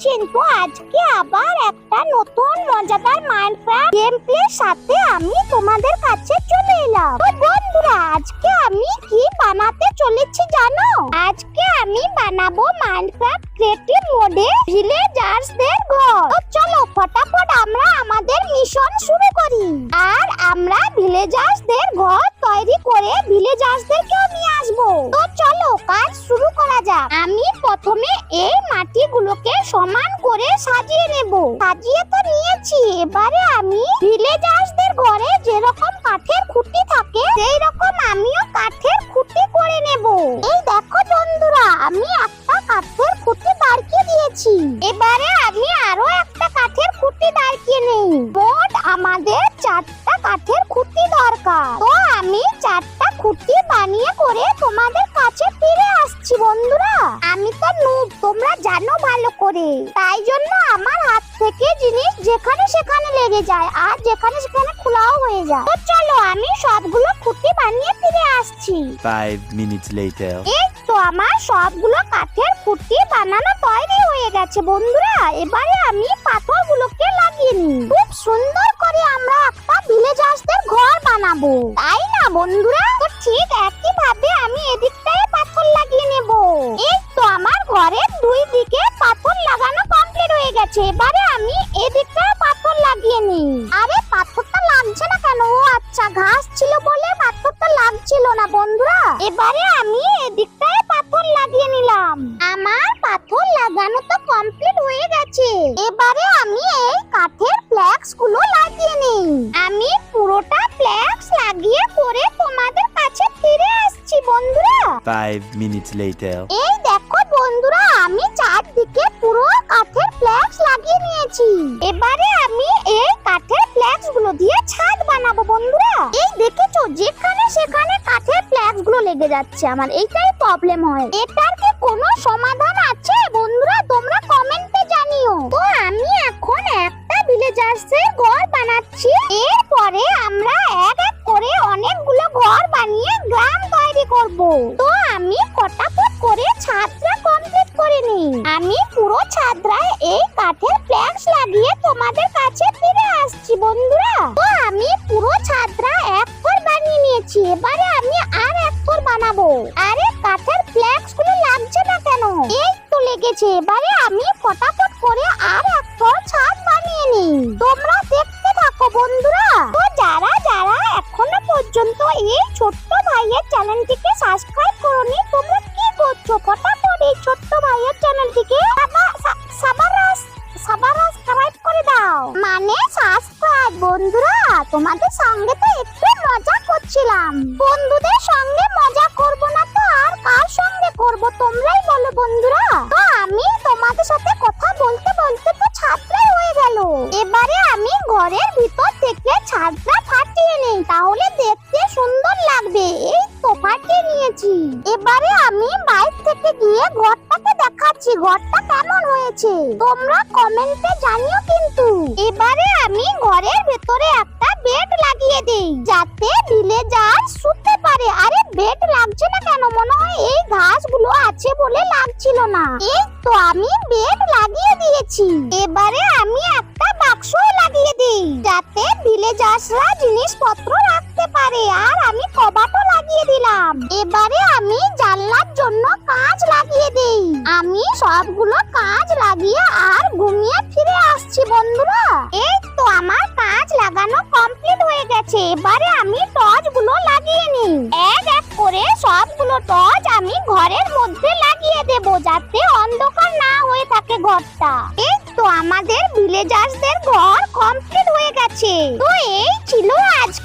আছেন? তো আজকে আবার একটা নতুন মজাদার মাইনক্রাফট গেম প্লের সাথে আমি তোমাদের কাছে চলে এলাম। তো বন্ধুরা, আজকে আমি কি বানাতে চলেছি জানো? আজকে আমি বানাবো মাইনক্রাফট ক্রিয়েটিভ মোডে ভিলেজার্সদের ঘর। তো চলো ফটাফট আমরা আমাদের মিশন শুরু করি। আর আমরা ভিলেজার্সদের ঘর তৈরি করে ভিলেজার্সদেরকেও নিয়ে আসবো। তো চলো কাজ শুরু করা যাক। আমি প্রথমে এই মাটিগুলোকে সমান করে সাজিয়ে নেব। সাজিয়ে তো নিয়েছি, এবারে আমি ভিলেজার্সদের ঘরে যেরকম কাঠের খুঁটি থাকে সেই রকম আমিও কাঠের খুঁটি করে নেব। এই দেখো বন্ধুরা, আমি একটা কাঠের খুঁটি দাঁড়িয়ে দিয়েছি। এবারে আমি আরো একটা কাঠের খুঁটি দাঁড়িয়ে নেই। মোট আমাদের 4টা কাঠের খুঁটি দরকার। তো আমি 4টা খুঁটি বানিয়ে করে তোমাদের কাছে ফিরে আসছি বন্ধুরা। আমি তো নুব, তোমরা জানো ভালো করে, তাই জন্য আমার হাত থেকে জিনিস যেখানে সেখানে লেগে যায় আর যেখানে সেখানে খোলাও হয়ে যায়। তো চলো আমি সবগুলো খুঁটি বানিয়ে ফিরে আসছি। 5 minutes later. এই তো আমার সবগুলো কাঠের খুঁটি বানানো তৈরি হয়ে গেছে বন্ধুরা। এবারে আমি পাথরগুলোকে লাগিয়ে নিই। খুব সুন্দর করে আমরা একটা ভিলেজার্সদের ঘর বানাবো, তাই না বন্ধুরা? তো ঠিক একই ভাবে আমি এদিকটায় পাথর লাগিয়ে নেব। এই তো আমার ঘরের দুই দিকে পাথর লাগানো কমপ্লিট হয়ে গেছে। এবারে আমি এদিকটায় পাথর লাগিয়ে নিই। আরে পাথরটা লাগছে না কেন? ও আচ্ছা, ঘাস ছিল বলে পাথরটা লাগছিল না বন্ধুরা। এবারে আমি এদিকটায় পাথর লাগিয়ে নিলাম। আমার পাথর লাগানো তো কমপ্লিট হয়ে গেছে। এবারে আমি এই কাঠের ফ্ল্যাক্স গুলো লাগিয়ে নিই। আমি পুরোটা ফ্ল্যাক্স লাগিয়ে করে তোমাদের কাছে ফিরে আসছি বন্ধুরা। 5 minutes later. এই দেখো বন্ধুরা, আমি চারদিকে পুরো কাঠের ফ্ল্যাক্স লাগিয়ে নিয়েছি। এবারে আমি এই কাঠের ফ্ল্যাক্স গুলো দিয়ে ছাদ বানাবো বন্ধুরা। এই দেখেছো, যেখানে সেখানে কাঠের ফ্ল্যাক্স গুলো লেগে যাচ্ছে। আমার এইটাই প্রবলেম হয়। এটার কি কোনো সমাধান আছে বন্ধুরা? তোমরা কমেন্টে জানিও। তো আমি এখন একটা ভিলেজার্সের ঘর বানাচ্ছি। এরপরে আমরা এক এক করে অনেকগুলো ঘর বানিয়ে গ্রাম তৈরি করব। তো আমি ফটাফট করে ছাদটা কমপ্লিট করে নিই। আমি পুরো ছাদরায় এই কাঠের ফ্ল্যাক্স লাগিয়ে তোমাদের কাছে ফিরে আসছি বন্ধুরা। তো আমি পুরো ছাদরা এক ঘর বানিয়ে নিয়েছি। এবারে আমি আর এক ঘর বানাবো। আরে কাঠের ফ্ল্যাক্স গুলো লাগছে না কেন? এই তো লেগেছে। এবারে আমি ফটাফট করে আর এক ঘর ছাদ বানিয়ে নিই। তোমরা দেখতে থাকো বন্ধুরা। তো যারা যারা এখনো পর্যন্ত এই ছোট্ট ভাইয়ের চ্যানেলটিকে সাবস্ক্রাইব করোনি, তোমরা কি করছো? ফটাফট এই ছোট্ট ভাইয়ের চ্যানেলটিকে সাবস্ক্রাইব করে দাও। মানে সাবস্ক্রাইব বন্ধুরা। তোমাদের সঙ্গে তো একটু মজা করছিলাম। বন্ধুদের সঙ্গে মজা করব না তো আর কার সঙ্গে করব? তোমরাই বলো বন্ধুরা। তো আমি তোমাদের সাথে কথা বলতে বলতে তো ছাদটাই হয়ে গেল। এবারে আমি ঘরের ভিতর থেকে ছাদটা ফাটিয়ে নেই, তাহলে দেখতে সুন্দর লাগবে। এই তো ফাটিয়ে নিয়েছি। এবারে আমি বাইরে থেকে গিয়ে ঘরটাকে দেখাচ্ছি ঘরটা কেমন হয়েছে। তোমরা কমেন্টে জানিও কিন্তু। এবারে আমি ঘরের ভেতরে একটা বেড লাগিয়ে দেই যাতে ভিলেজার শুতে পারে। আরে বেড লাগছে না কেন? মনে হয় এই ঘাসগুলো আছে বলে লাগছিল না। এই তো আমি বেড লাগিয়ে দিয়েছি। এবারে আমি একটা বাক্স লাগিয়ে দেই যাতে ভিলেজার্সরা জিনিসপত্র রাখতে পারে। আর আমি কবাটও লাগিয়ে দিলাম। এবারে আমি জানলার জন্য কাঁচ লাগিয়ে দেই। আমি সবগুলো কাঁচ লাগিয়ে আর ঘুমিয়ে ফিরে আসছি বন্ধুরা। এই তো আমার কাঁচ লাগানো কমপ্লিট হয়ে গেছে। এবারে আমি টর্চ গুলো লাগিয়ে নিই। এক এক করে সবগুলো টর্চ আমি ঘরের মধ্যে লাগিয়ে দেব যাতে অন্ধকার না হয়ে থাকে ঘরটা। এই তো আমাদের ভিলেজার্সদের ঘর কমপ্লিট হয়ে গেছে। তো এই ছিল আজকে